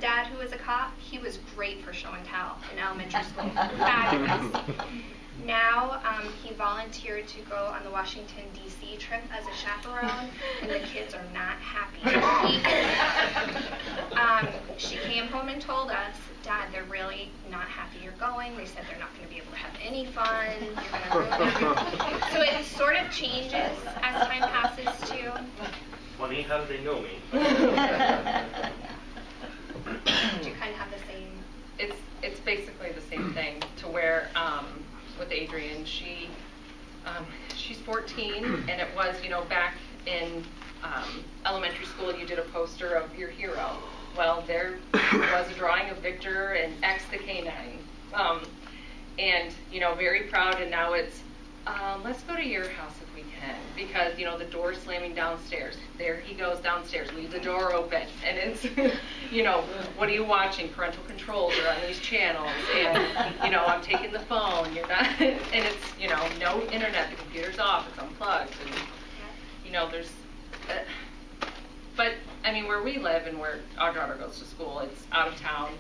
dad who was a cop, he was great for show and tell in elementary school. Fabulous. Now he volunteered to go on the Washington, D.C. trip as a chaperone, and the kids are not happy. She came home and told us, Dad, they're really not happy you're going. They said they're not going to be able to have any fun. You're going to ruin everything. So it sort of changes as time passes too. Funny, how do they know me? Do you kind of have the same? It's basically the same thing, to where with Adrian, she's 14, and it was, back in elementary school, you did a poster of your hero. Well, there was a drawing of Victor and X the Canine, and very proud. And now it's let's go to your house if we can, because the door's slamming downstairs. There he goes downstairs. Leave the door open, and it's what are you watching? Parental controls are on these channels, and I'm taking the phone. You're not, and it's no internet. The computer's off. It's unplugged, and there's. But I mean, where we live and where our daughter goes to school, it's out of town.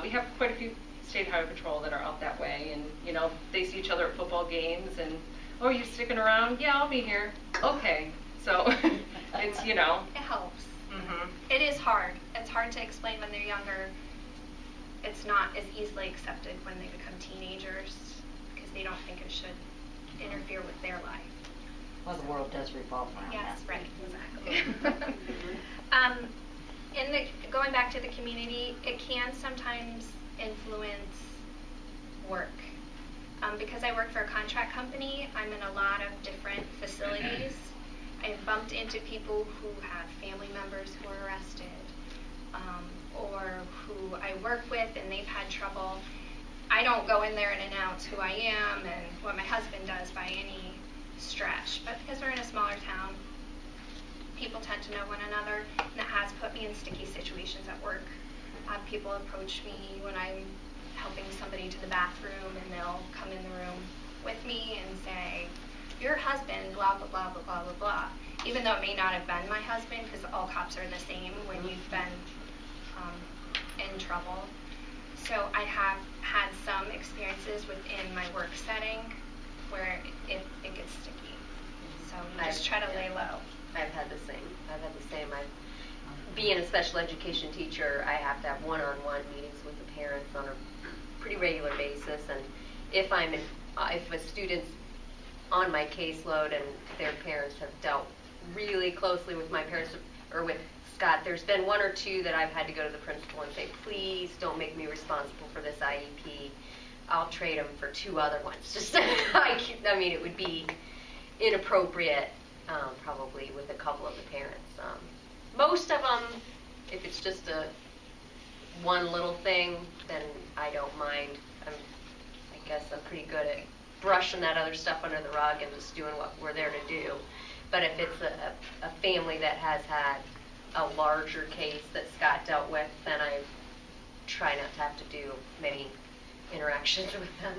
We have quite a few state highway patrol that are out that way, and they see each other at football games, and oh, you sticking around? Yeah, I'll be here. Okay, so it's It helps. Mm-hmm. It is hard. It's hard to explain when they're younger. It's not as easily accepted when they become teenagers because they don't think it should interfere with their life. Well, the world does revolve around Yes, that. right, exactly. Going back to the community, it can sometimes influence work. Because I work for a contract company, I'm in a lot of different facilities. I've bumped into people who have family members who are arrested, or who I work with and they've had trouble. I don't go in there and announce who I am and what my husband does by any stretch, but because we're in a smaller town, people tend to know one another, and that has put me in sticky situations at work. People approach me when I'm helping somebody to the bathroom, and they'll come in the room with me and say, your husband, blah, blah, blah, blah, blah, blah, blah. Even though it may not have been my husband, because all cops are the same when you've been in trouble. So I have had some experiences within my work setting where it gets sticky. So you just try to lay low. I've had the same. Being a special education teacher, I have to have one-on-one meetings with the parents on a pretty regular basis. And if a student's on my caseload and their parents have dealt really closely with my parents or with Scott, there's been one or two that I've had to go to the principal and say, please don't make me responsible for this IEP. I'll trade them for two other ones. Just, I mean, it would be inappropriate, probably with a couple of the parents. Most of them, if it's just one little thing, then I don't mind. I guess I'm pretty good at brushing that other stuff under the rug and just doing what we're there to do. But if it's a family that has had a larger case that Scott dealt with, then I try not to have to do many interactions with them.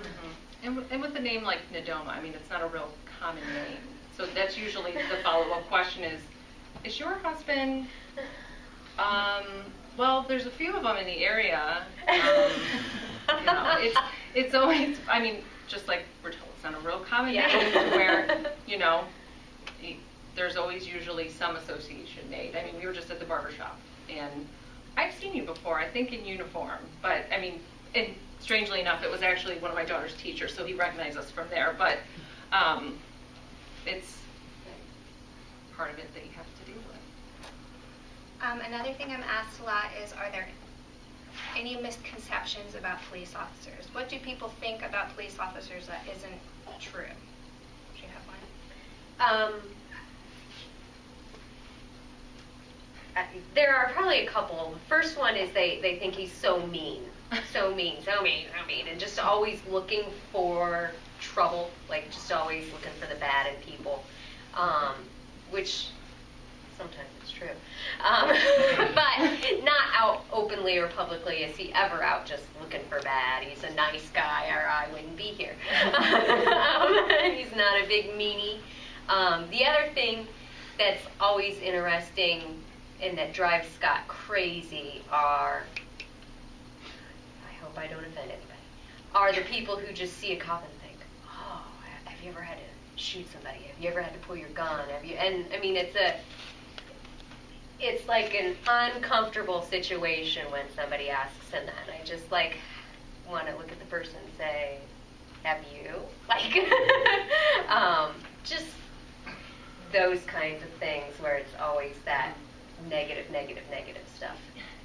Mm-hmm. And with a name like Nadoma, I mean, it's not a real common name. So that's usually the follow-up question is your husband, well, there's a few of them in the area. It's always, I mean, just like we're told, it's not a real common name where, there's always usually some association made. I mean, we were just at the barber shop, and I've seen you before, I think in uniform, but I mean, and strangely enough, it was actually one of my daughter's teachers, so he recognized us from there, but it's part of it that you have to deal with. Another thing I'm asked a lot is, are there any misconceptions about police officers? What do people think about police officers that isn't true? Do you have one? There are probably a couple. The first one is they think he's so mean, so mean, and just always looking for trouble, like just always looking for the bad in people, which sometimes it's true. But not out openly or publicly is he ever out just looking for bad. He's a nice guy, or I wouldn't be here. He's not a big meanie. The other thing that's always interesting and that drives Scott crazy are hope I don't offend anybody, are the people who just see a cop and think, oh, have you ever had to shoot somebody? Have you ever had to pull your gun? Have you? And I mean, it's like an uncomfortable situation when somebody asks him that. And I just like want to look at the person and say, have you? Like, just those kinds of things where it's always that negative stuff.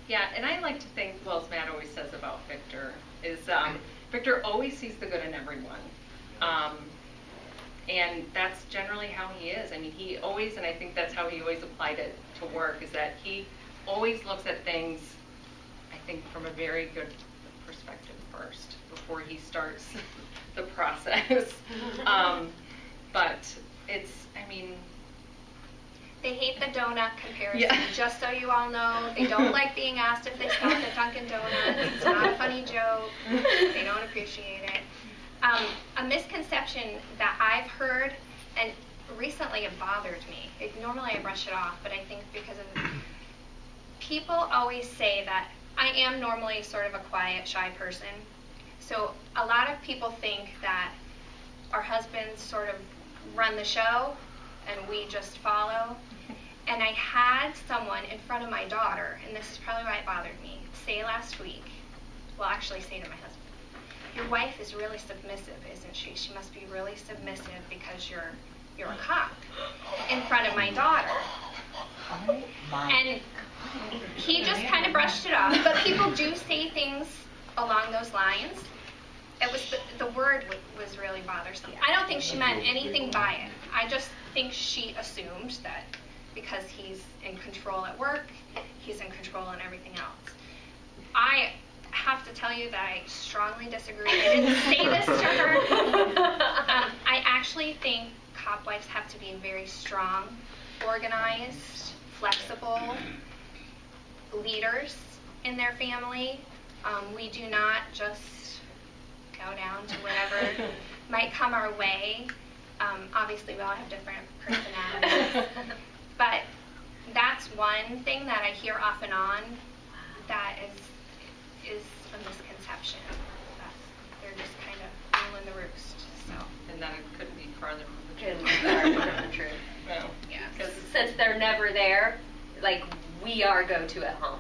Yeah, and I like to think, well, as Matt always says about Victor, is Victor always sees the good in everyone. And that's generally how he is. I mean, he always, and I think that's how he always applied it to work, is that he always looks at things, I think, from a very good perspective first, before he starts the process. But it's, I mean... They hate the donut comparison, Yeah. just so you all know. They don't like being asked if they stop at Dunkin' Donuts. It's not a funny joke. They don't appreciate it. A misconception that I've heard, and recently it bothered me. Normally I brush it off, but I think because of people always say that I am normally sort of a quiet, shy person. So a lot of people think that our husbands sort of run the show and we just follow. And I had someone in front of my daughter, and this is probably why it bothered me, say last week, well, actually say to my husband, your wife is really submissive, isn't she? She must be really submissive because you're a cop, in front of my daughter. And he just kind of brushed it off, but people do say things along those lines. It was the word was really bothersome. I don't think she meant anything by it. I just think she assumed that because he's in control at work, he's in control in everything else. I have to tell you that I strongly disagree. I didn't say this to her. I actually think cop wives have to be very strong, organized, flexible leaders in their family. We do not just go down to whatever might come our way. Obviously, we all have different personalities. But that's one thing that I hear off and on that is a misconception. That they're just kind of ruling the roost. So. And that it couldn't be farther from the Couldn't truth. be farther from the truth. No. Yeah. Because since they're never there, like, we are go-to at home.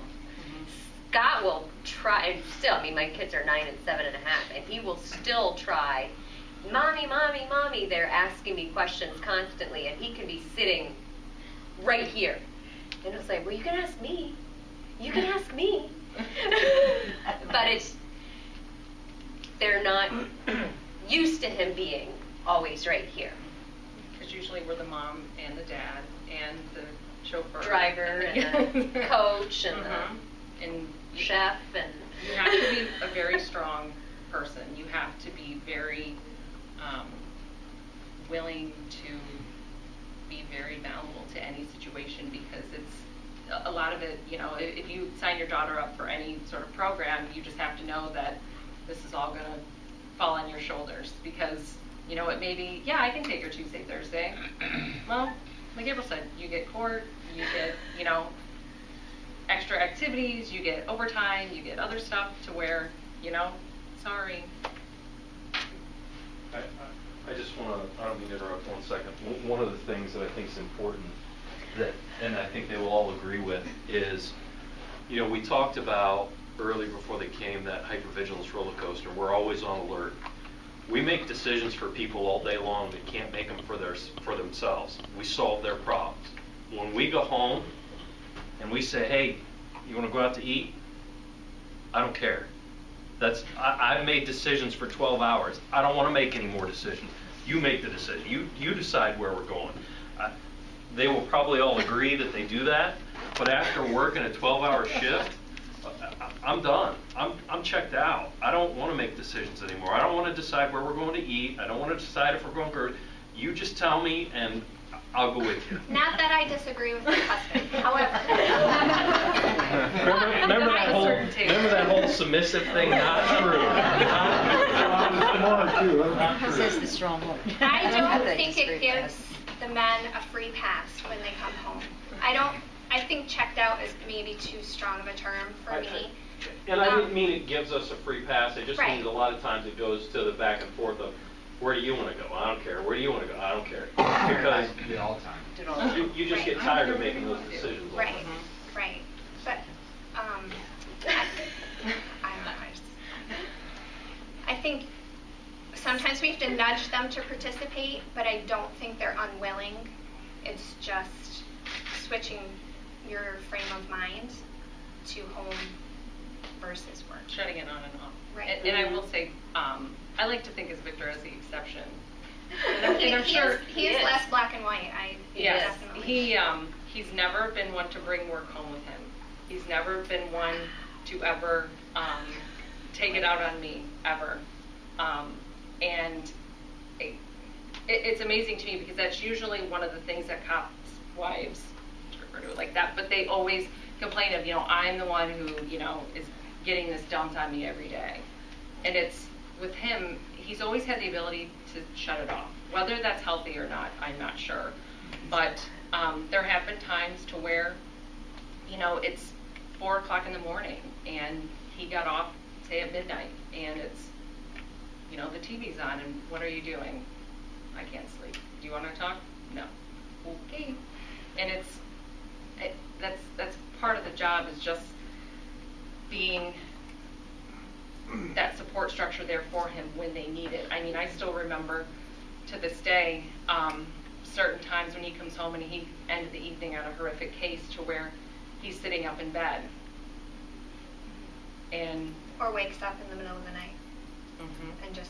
Scott will try, and still, I mean, my kids are 9 and 7.5, and he will still try, Mommy, Mommy, Mommy, they're asking me questions constantly, and he can be sitting right here. And it's like, well, you can ask me. You can ask me. But they're not used to him being always right here. Because usually we're the mom and the dad and the chauffeur. Driver and the coach and and the chef. And you have to be a very strong person. You have to be very willing to be very malleable to any situation, because it's a lot of it, you know, if you sign your daughter up for any sort of program, you just have to know that this is all going to fall on your shoulders, because, you know, it may be, yeah, I can take her Tuesday, Thursday. Well, like April said, you get court, you get, you know, extra activities, you get overtime, you get other stuff to where, you know, sorry. I just want to, I don't mean to interrupt 1 second. One of the things that I think is important that, and I think they will all agree with, is, you know, we talked about early before they came that hypervigilance roller coaster. We're always on alert. We make decisions for people all day long that can't make them for themselves. We solve their problems. When we go home and we say, hey, you want to go out to eat? I don't care. I've made decisions for 12 hours. I don't want to make any more decisions. You make the decision. You decide where we're going. They will probably all agree that they do that, but after working a 12-hour shift, I'm done. I'm checked out. I don't want to make decisions anymore. I don't want to decide where we're going to eat. I don't want to decide if we're going to. You just tell me, and I'll go with you. Not that I disagree with my husband, however. remember that whole submissive thing? Not true. Not true. Says the strong one. I don't think it gives the men a free pass when they come home. I think checked out is maybe too strong of a term for me. And I didn't mean it gives us a free pass. I just Right. mean that a lot of times it goes to the back and forth of, where do you want to go? I don't care. Where do you want to go? I don't care. Because Do it all the time. Did all- you just get tired of making those decisions. all the Right, time. right. But, I don't know. I think sometimes we have to nudge them to participate, but I don't think they're unwilling. It's just switching your frame of mind to home versus work. Shutting it on and off. Right. And I will say, I like to think as Victor as the exception. He, I'm sure he is less black and white. Yes, Definitely. he's never been one to bring work home with him. He's never been one to ever take it out on me, ever. And it's amazing to me because that's usually one of the things that cops' wives refer to it like that, but they always complain of, I'm the one who, is getting this dumped on me every day. And it's, with him, he's always had the ability to shut it off. Whether that's healthy or not, I'm not sure. But there have been times to where, it's 4 o'clock in the morning and he got off, say at midnight, and it's, the TV's on and what are you doing? I can't sleep. Do you want to talk? No. Okay. And that's part of the job, is just being that support structure there for him when they need it. I mean, I still remember to this day certain times when he comes home and he ended the evening on a horrific case to where he's sitting up in bed and Or wakes up in the middle of the night mhm. and just,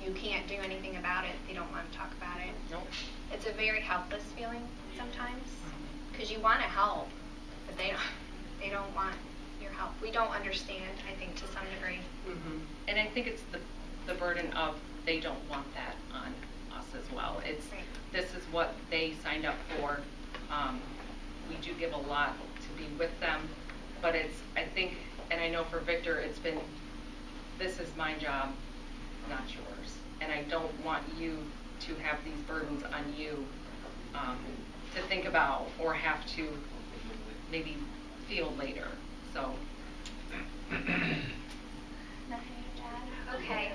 you can't do anything about it. They don't want to talk about it. Nope. It's a very helpless feeling sometimes because you want to help, but they don't want your help. We don't understand, I think, to some degree. Mm-hmm. And I think it's the burden of they don't want that on us as well. It's Right. This is what they signed up for. We do give a lot to be with them, but I think, and I know for Victor, it's been, this is my job, not yours. And I don't want you to have these burdens on you to think about or have to maybe feel later. So. Nothing to add? Okay.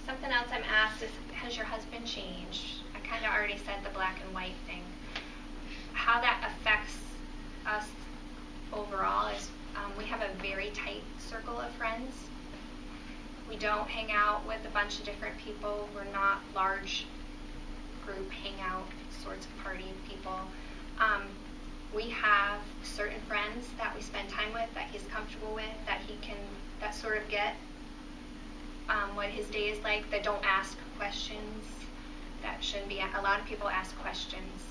Something else I'm asked is, has your husband changed? I kind of already said the black and white thing. How that affects us overall is we have a very tight circle of friends. We don't hang out with a bunch of different people. We're not large group hangout sorts of party people. We have certain friends that we spend time with, that he's comfortable with, that sort of get what his day is like, that don't ask questions, that shouldn't be. A lot of people ask questions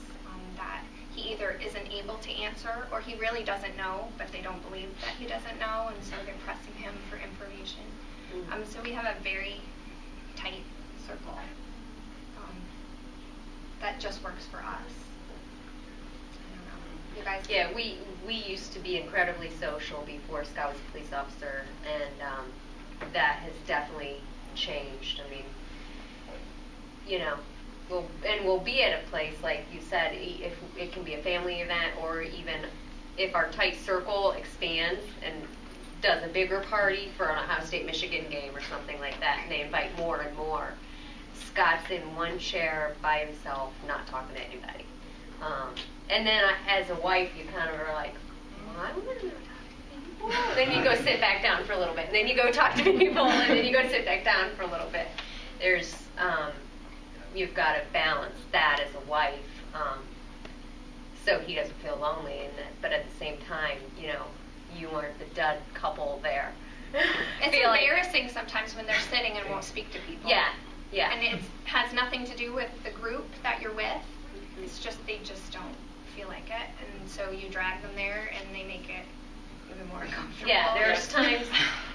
that he either isn't able to answer or he really doesn't know, but they don't believe that he doesn't know, and so they're pressing him for information. So we have a very tight circle that just works for us. I don't know. You guys? Yeah, we used to be incredibly social before Scott was a police officer, and that has definitely changed. I mean, we'll be at a place, like you said, if it can be a family event, or even if our tight circle expands and does a bigger party for an Ohio State Michigan game or something like that, and they invite more and more. Scott's in one chair by himself, not talking to anybody. And then as a wife, you kind of are like, well, I'm going to talk to people. Then you go sit back down for a little bit. And then you go talk to people, and then you go sit back down for a little bit. There's, you've got to balance that as a wife, so he doesn't feel lonely. But at the same time, you aren't the dud couple there. It's embarrassing sometimes when they're sitting and won't speak to people. Yeah. And it has nothing to do with the group that you're with. It's just they just don't feel like it, and so you drag them there, and they make it even more uncomfortable. Yeah, there's times,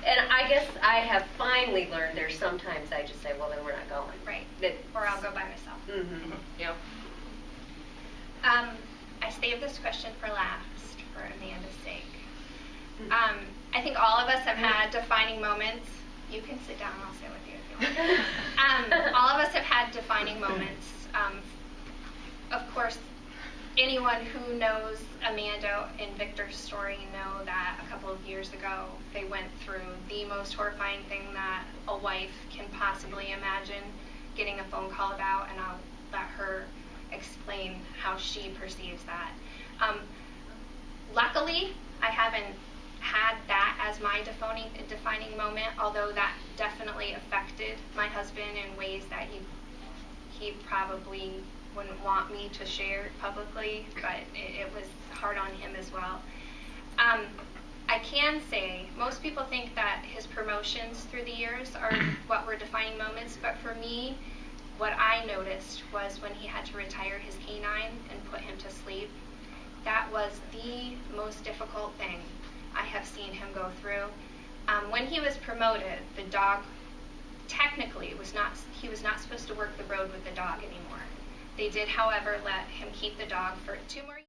and I guess I have finally learned there's sometimes I just say, well, then we're not going. Right. That, or I'll go by myself. Mm-hmm. Yep. I saved this question for last, for Amanda's sake. I think all of us have had defining moments. You can sit down, I'll sit with you if you want. All of us have had defining moments. Of course, anyone who knows Amanda and Victor's story know that a couple of years ago they went through the most horrifying thing that a wife can possibly imagine getting a phone call about, and I'll let her explain how she perceives that. Luckily, I haven't had that as my defining moment, although that definitely affected my husband in ways that he probably wouldn't want me to share publicly, but it was hard on him as well. I can say most people think that his promotions through the years are what were defining moments, but for me, what I noticed was when he had to retire his canine and put him to sleep. That was the most difficult thing I have seen him go through. When he was promoted, the dog technically he was not supposed to work the road with the dog anymore. They did, however, let him keep the dog for 2 more years.